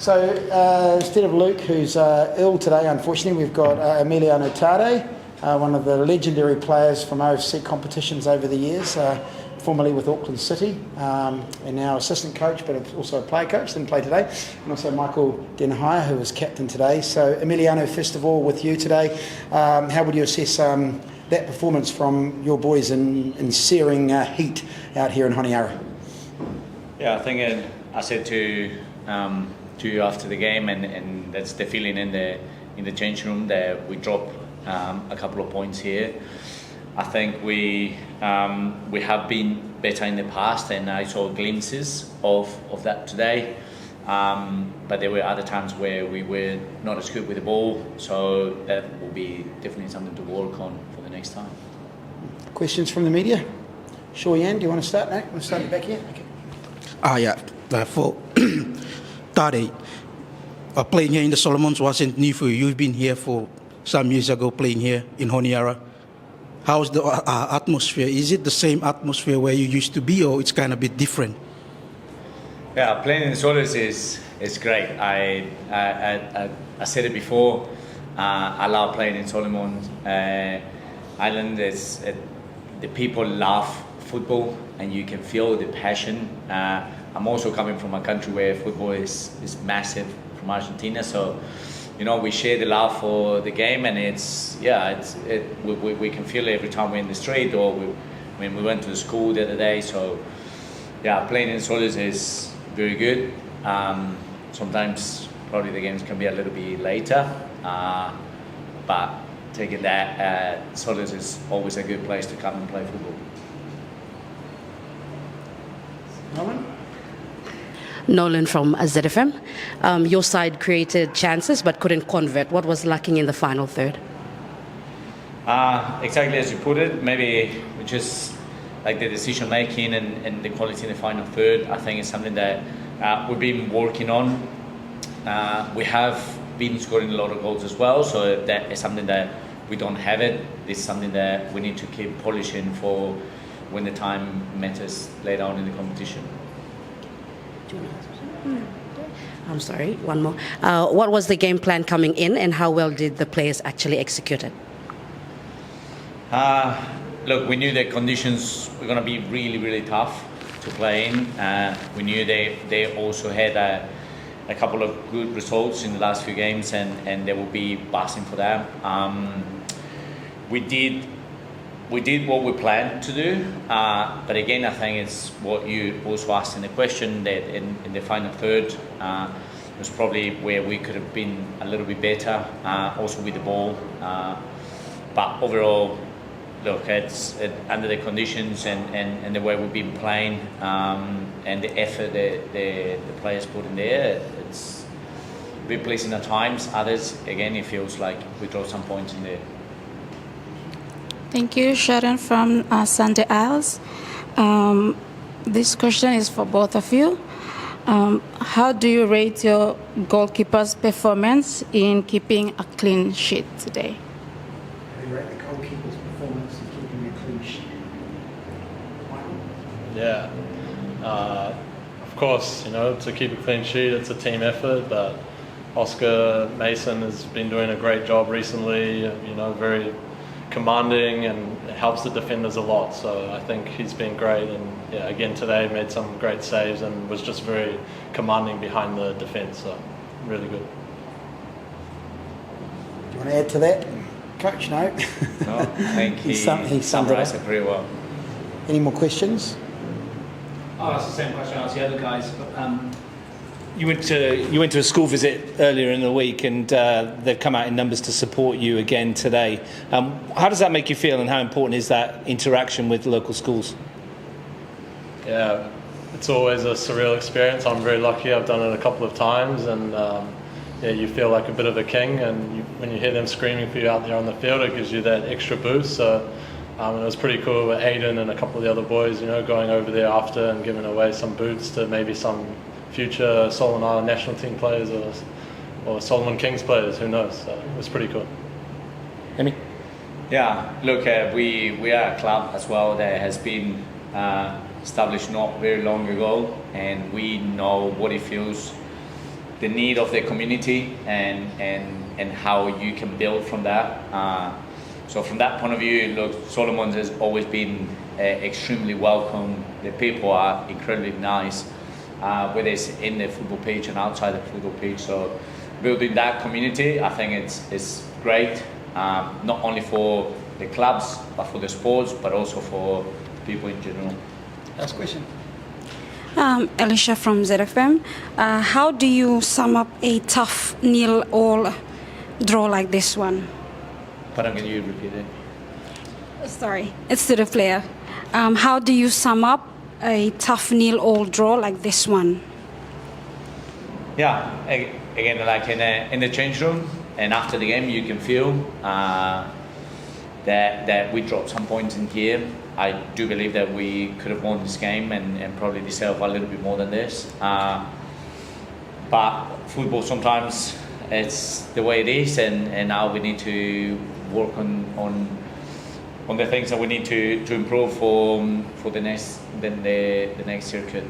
So instead of Luke, who's ill today, unfortunately, we've got Emiliano Tade, one of the legendary players from OFC competitions over the years, formerly with Auckland City, and now assistant coach, but also a player coach, didn't play today, and also Michael Den Heijer, who was captain today. So Emiliano, first of all, with you today, how would you assess that performance from your boys in searing heat out here in Honiara? Yeah, I think I said to you after the game, and that's the feeling in the change room, that we drop a couple of points here. I think we have been better in the past, and I saw glimpses of that today. But there were other times where we were not as good with the ball, so that will be definitely something to work on for the next time. Questions from the media? Sure, Jan, do you want to start now? Want to start back here? Okay. For Tade, playing here in the Solomons wasn't new for you. You've been here for some years ago, playing here in Honiara. How's the atmosphere? Is it the same atmosphere where you used to be, or it's kind of a bit different? Yeah, playing in the Solos is great. I said it before. I love playing in Solomon Island. The people love football, and you can feel the passion. I'm also coming from a country where football is massive, from Argentina, so we share the love for the game, and we can feel it every time we're in the street, or when we went to the school the other day. So yeah, playing in Solis is very good. Sometimes probably the games can be a little bit later, but taking that, Solis is always a good place to come and play football. Nolan from ZFM. Your side created chances but couldn't convert. What was lacking in the final third? Exactly as you put it. Maybe just like the decision making and the quality in the final third. I think it's something that we've been working on. We have been scoring a lot of goals as well, so that is something that we don't have it. This is something that we need to keep polishing for when the time matters later on in the competition. I'm sorry, one more. What was the game plan coming in, and how well did the players actually execute it? Look, we knew the conditions were going to be really, really tough to play in. We knew they also had a couple of good results in the last few games, and they will be buzzing for that. We did what we planned to do, but again, I think it's what you also asked in the question, that in the final third was probably where we could have been a little bit better, also with the ball. But overall, look, it's under the conditions and the way we've been playing, and the effort the players put in there, it's a bit pleasing at times. Others, again, it feels like we draw some points in there. Thank you, Sharon from Sunday Isles. This question is for both of you. How do you rate your goalkeeper's performance in keeping a clean sheet today? How do you rate the goalkeeper's performance in keeping a clean sheet? Yeah, of course, to keep a clean sheet, it's a team effort, but Oscar Mason has been doing a great job recently, very commanding, and it helps the defenders a lot, so I think he's been great, and again today made some great saves and was just very commanding behind the defence, so really good. Do you want to add to that, Coach? No? No, I think he summarised it pretty well. Any more questions? I'll ask the same question I asked the other guys. You went to a school visit earlier in the week, and they've come out in numbers to support you again today. How does that make you feel, and how important is that interaction with local schools? Yeah, it's always a surreal experience. I'm very lucky. I've done it a couple of times, and you feel like a bit of a king. And when you hear them screaming for you out there on the field, it gives you that extra boost. So it was pretty cool with Aiden and a couple of the other boys, going over there after and giving away some boots to maybe some future Solomon Island national team players or Solomon Kings players, who knows. So it was pretty cool. Amy? Yeah, look, we are a club as well that has been established not very long ago, and we know what it feels the need of the community and how you can build from that. So from that point of view, look, Solomons has always been extremely welcome. The people are incredibly nice, whether it's in the football pitch and outside the football pitch. So building that community, I think it's great, not only for the clubs, but for the sports, but also for people in general. Last question. Alicia from ZFM. How do you sum up a tough 0-0 draw like this one? But can you repeat it? Sorry, it's to the player. How do you sum up a tough 0-0 draw like this one? Yeah, again, like in the change room and after the game, you can feel that we dropped some points in here. I do believe that we could have won this game and probably deserve a little bit more than this. But football sometimes it's the way it is, and now we need to work on the things that we need to improve for the next circuit.